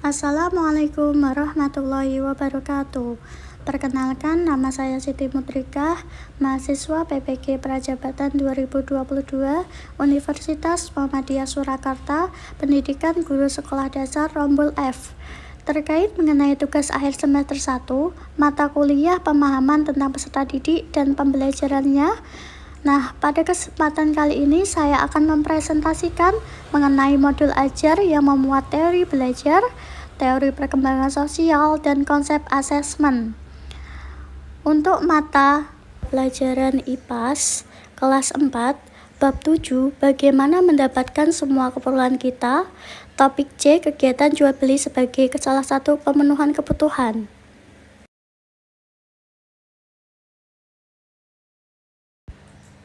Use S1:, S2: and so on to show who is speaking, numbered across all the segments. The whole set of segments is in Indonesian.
S1: Assalamualaikum warahmatullahi wabarakatuh. Perkenalkan, nama saya Siti Mutrikah, mahasiswa PPG Prajabatan 2022, Universitas Muhammadiyah Surakarta, Pendidikan Guru Sekolah Dasar Rombol F. Terkait mengenai tugas akhir semester 1, mata kuliah pemahaman tentang peserta didik dan pembelajarannya. Nah, pada kesempatan kali ini saya akan mempresentasikan mengenai modul ajar yang memuat teori belajar, teori perkembangan sosial, dan konsep asesmen. Untuk mata pelajaran IPAS kelas 4, bab 7, bagaimana mendapatkan semua keperluan kita. Topik C, kegiatan jual beli sebagai salah satu pemenuhan kebutuhan.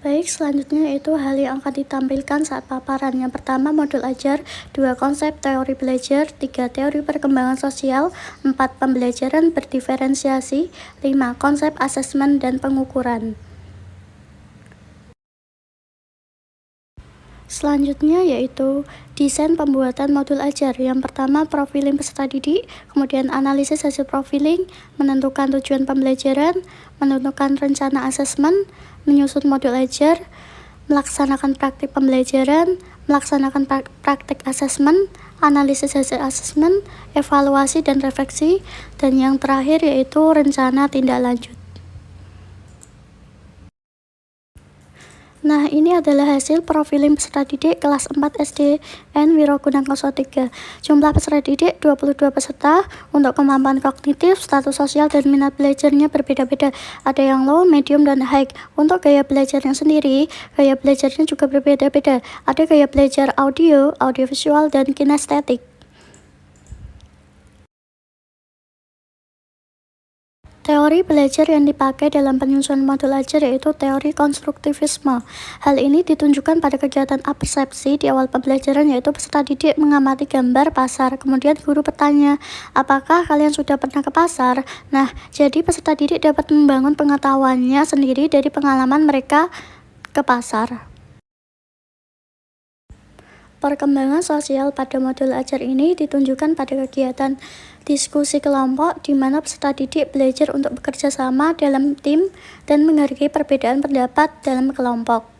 S1: Baik, selanjutnya yaitu hal yang akan ditampilkan saat paparan. Yang pertama, modul ajar, 2 konsep teori belajar, 3 teori perkembangan sosial, 4 pembelajaran berdiferensiasi, 5 konsep asesmen dan pengukuran. Selanjutnya yaitu desain pembuatan modul ajar. Yang pertama, profiling peserta didik, kemudian analisis hasil profiling, menentukan tujuan pembelajaran, menentukan rencana asesmen, menyusun modul ajar, melaksanakan praktik pembelajaran, melaksanakan praktik asesmen, analisis hasil asesmen, evaluasi dan refleksi, dan yang terakhir yaitu rencana tindak lanjut. Nah, ini adalah hasil profiling peserta didik kelas 4 SDN Wiroguna kelas 3. Jumlah peserta didik 22 peserta. Untuk kemampuan kognitif, status sosial, dan minat belajarnya berbeda-beda. Ada yang low, medium, dan high. Untuk gaya belajarnya sendiri, gaya belajarnya juga berbeda-beda. Ada gaya belajar audio, audiovisual, dan kinestetik. Teori belajar yang dipakai dalam penyusunan modul ajar yaitu teori konstruktivisme. Hal ini ditunjukkan pada kegiatan apersepsi di awal pembelajaran, yaitu peserta didik mengamati gambar pasar. Kemudian guru bertanya, apakah kalian sudah pernah ke pasar? Nah, jadi peserta didik dapat membangun pengetahuannya sendiri dari pengalaman mereka ke pasar. Perkembangan sosial pada modul ajar ini ditunjukkan pada kegiatan diskusi kelompok, di mana peserta didik belajar untuk bekerja sama dalam tim dan menghargai perbedaan pendapat dalam kelompok.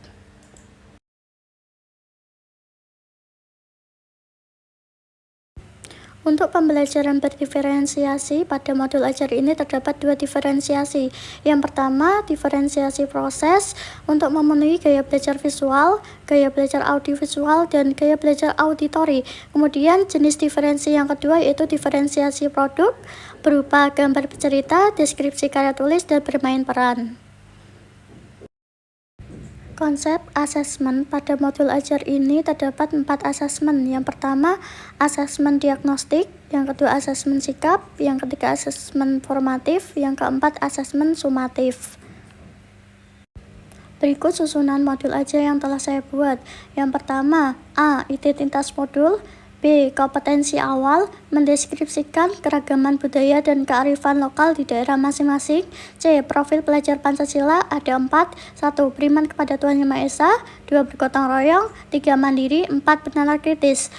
S1: Untuk pembelajaran berdiferensiasi pada modul ajar ini terdapat 2 diferensiasi. Yang pertama, diferensiasi proses untuk memenuhi gaya belajar visual, gaya belajar audiovisual, dan gaya belajar auditori. Kemudian jenis diferensi yang kedua yaitu diferensiasi produk berupa gambar bercerita, deskripsi karya tulis, dan bermain peran. Konsep asesmen pada modul ajar ini terdapat 4 asesmen. Yang pertama, asesmen diagnostik, yang kedua asesmen sikap, yang ketiga asesmen formatif, yang keempat asesmen sumatif. Berikut susunan modul ajar yang telah saya buat. Yang pertama, A. Identitas modul, B. Kompetensi awal, mendeskripsikan keragaman budaya dan kearifan lokal di daerah masing-masing. C. Profil pelajar Pancasila, ada 4. 1. Beriman kepada Tuhan Yang Maha Esa, 2. Bergotong royong, 3. Mandiri, 4. Bernalar kritis.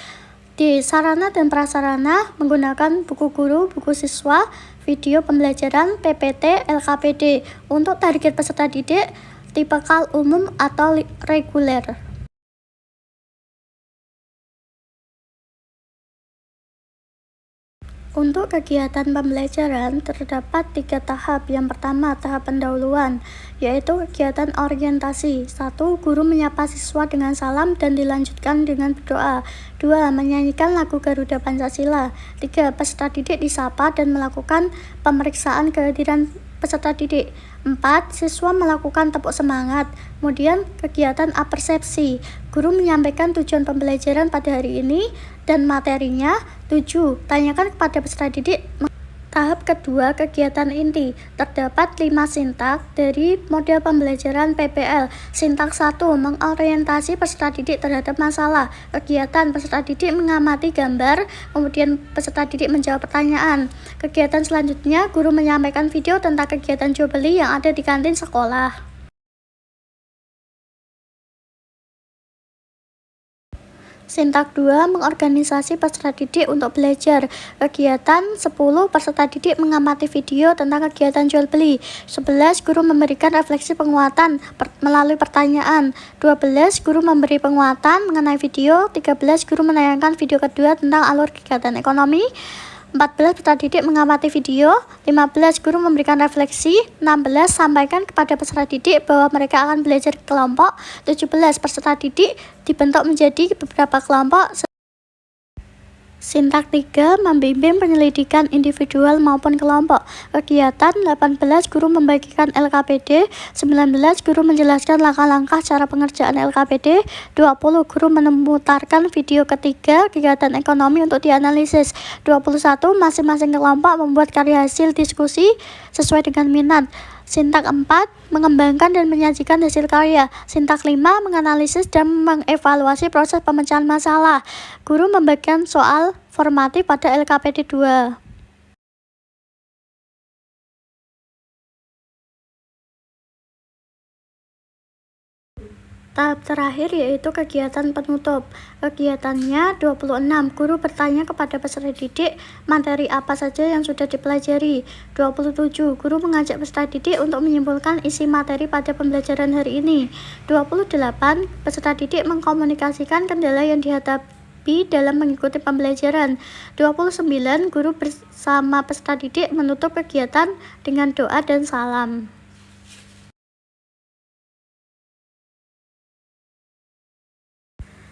S1: D. Sarana dan prasarana, menggunakan buku guru, buku siswa, video pembelajaran, PPT, LKPD. Untuk target peserta didik, tipikal umum atau reguler. Untuk kegiatan pembelajaran terdapat 3 tahap. Yang pertama, tahap pendahuluan, yaitu kegiatan orientasi. 1. Guru menyapa siswa dengan salam dan dilanjutkan dengan berdoa. 2. Menyanyikan lagu Garuda Pancasila. 3. Peserta didik disapa dan melakukan pemeriksaan kehadiran peserta didik. 4. Siswa melakukan tepuk semangat. Kemudian kegiatan apersepsi. Guru menyampaikan tujuan pembelajaran pada hari ini dan materinya. 7. Tanyakan kepada peserta didik. Tahap kedua, kegiatan inti. Terdapat 5 sintak dari model pembelajaran PPL. Sintak 1, mengorientasi peserta didik terhadap masalah. Kegiatan peserta didik mengamati gambar, kemudian peserta didik menjawab pertanyaan. Kegiatan selanjutnya, guru menyampaikan video tentang kegiatan jual beli yang ada di kantin sekolah. Sintak 2. Mengorganisasi peserta didik untuk belajar. Kegiatan 10. Peserta didik mengamati video tentang kegiatan jual beli. 11. Guru memberikan refleksi penguatan melalui pertanyaan. 12. Guru memberi penguatan mengenai video. 13. Guru menayangkan video kedua tentang alur kegiatan ekonomi. 14. Peserta didik mengamati video. 15. Guru memberikan refleksi. 16. Sampaikan kepada peserta didik bahwa mereka akan belajar kelompok. 17. Peserta didik dibentuk menjadi beberapa kelompok. Sintak 3. Membimbing penyelidikan individual maupun kelompok. Kegiatan 18. Guru membagikan LKPD. 19. Guru menjelaskan langkah-langkah cara pengerjaan LKPD. 20. Guru memutarkan video ketiga kegiatan ekonomi untuk dianalisis. 21. Masing-masing kelompok membuat karya hasil diskusi sesuai dengan minat. Sintak 4. Mengembangkan dan menyajikan hasil karya. Sintak 5. Menganalisis dan mengevaluasi proses pemecahan masalah. Guru membagikan soal formatif pada LKPD 2. Tahap terakhir yaitu kegiatan penutup. Kegiatannya 26. Guru bertanya kepada peserta didik materi apa saja yang sudah dipelajari. 27. Guru mengajak peserta didik untuk menyimpulkan isi materi pada pembelajaran hari ini. 28. Peserta didik mengkomunikasikan kendala yang dihadapi dalam mengikuti pembelajaran. 29. Guru bersama peserta didik menutup kegiatan dengan doa dan salam.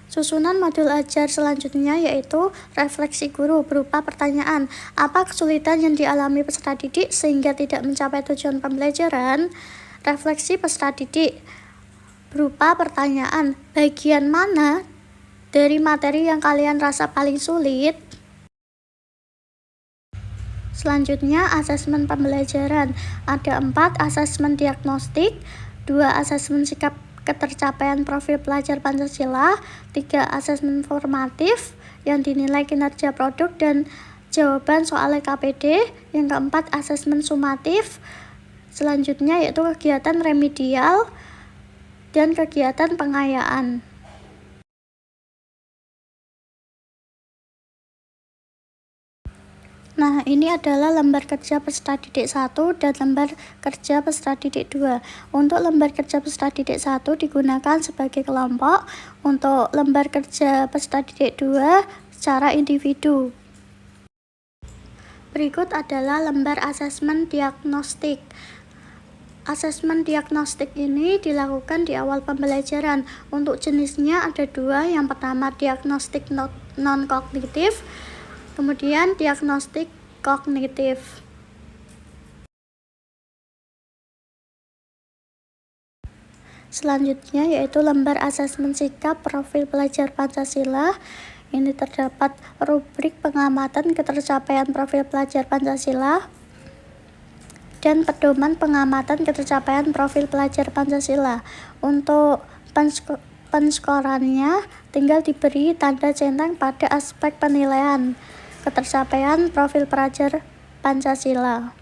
S1: Susunan modul ajar selanjutnya yaitu refleksi guru berupa pertanyaan. Apa kesulitan yang dialami peserta didik sehingga tidak mencapai tujuan pembelajaran? Refleksi peserta didik berupa pertanyaan. Bagian mana dari materi yang kalian rasa paling sulit? Selanjutnya, asesmen pembelajaran. Ada 4 asesmen diagnostik, 2 asesmen sikap ketercapaian profil pelajar Pancasila, 3 asesmen formatif yang dinilai kinerja produk dan jawaban soal LKPD, yang keempat asesmen sumatif, selanjutnya yaitu kegiatan remedial dan kegiatan pengayaan. Nah, ini adalah lembar kerja peserta didik 1 dan lembar kerja peserta didik 2. Untuk lembar kerja peserta didik 1 digunakan sebagai kelompok, untuk lembar kerja peserta didik 2 secara individu. Berikut adalah lembar asesmen diagnostik. Asesmen diagnostik ini dilakukan di awal pembelajaran. Untuk jenisnya ada 2, yang pertama diagnostik non-kognitif, kemudian diagnostik kognitif. Selanjutnya yaitu lembar asesmen sikap profil pelajar Pancasila. Ini terdapat rubrik pengamatan ketercapaian profil pelajar Pancasila dan pedoman pengamatan ketercapaian profil pelajar Pancasila. Untuk penskorannya tinggal diberi tanda centang pada aspek penilaian ketercapaian profil pelajar Pancasila.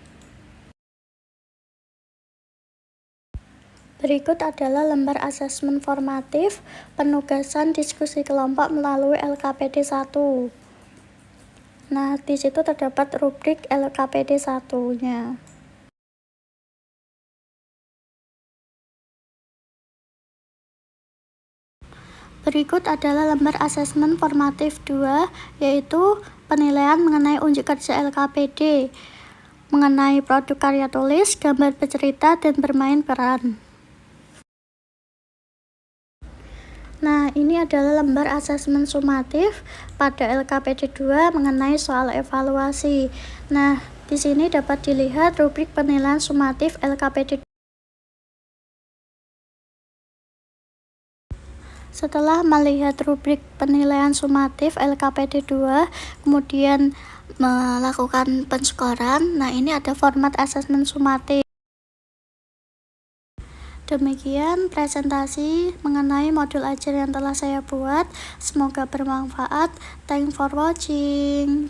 S1: Berikut adalah lembar asesmen formatif, penugasan diskusi kelompok melalui LKPD 1. Nah, di situ terdapat rubrik LKPD 1-nya. Berikut adalah lembar asesmen formatif 2, yaitu penilaian mengenai unjuk kerja LKPD, mengenai produk karya tulis, gambar bercerita, dan bermain peran. Nah, ini adalah lembar asesmen sumatif pada LKPD 2 mengenai soal evaluasi. Nah, di sini dapat dilihat rubrik penilaian sumatif LKPD 2. Setelah melihat rubrik penilaian sumatif LKPD 2, kemudian melakukan penskoran, nah ini ada format asesmen sumatif. Demikian presentasi mengenai modul ajar yang telah saya buat. Semoga bermanfaat. Thanks for watching.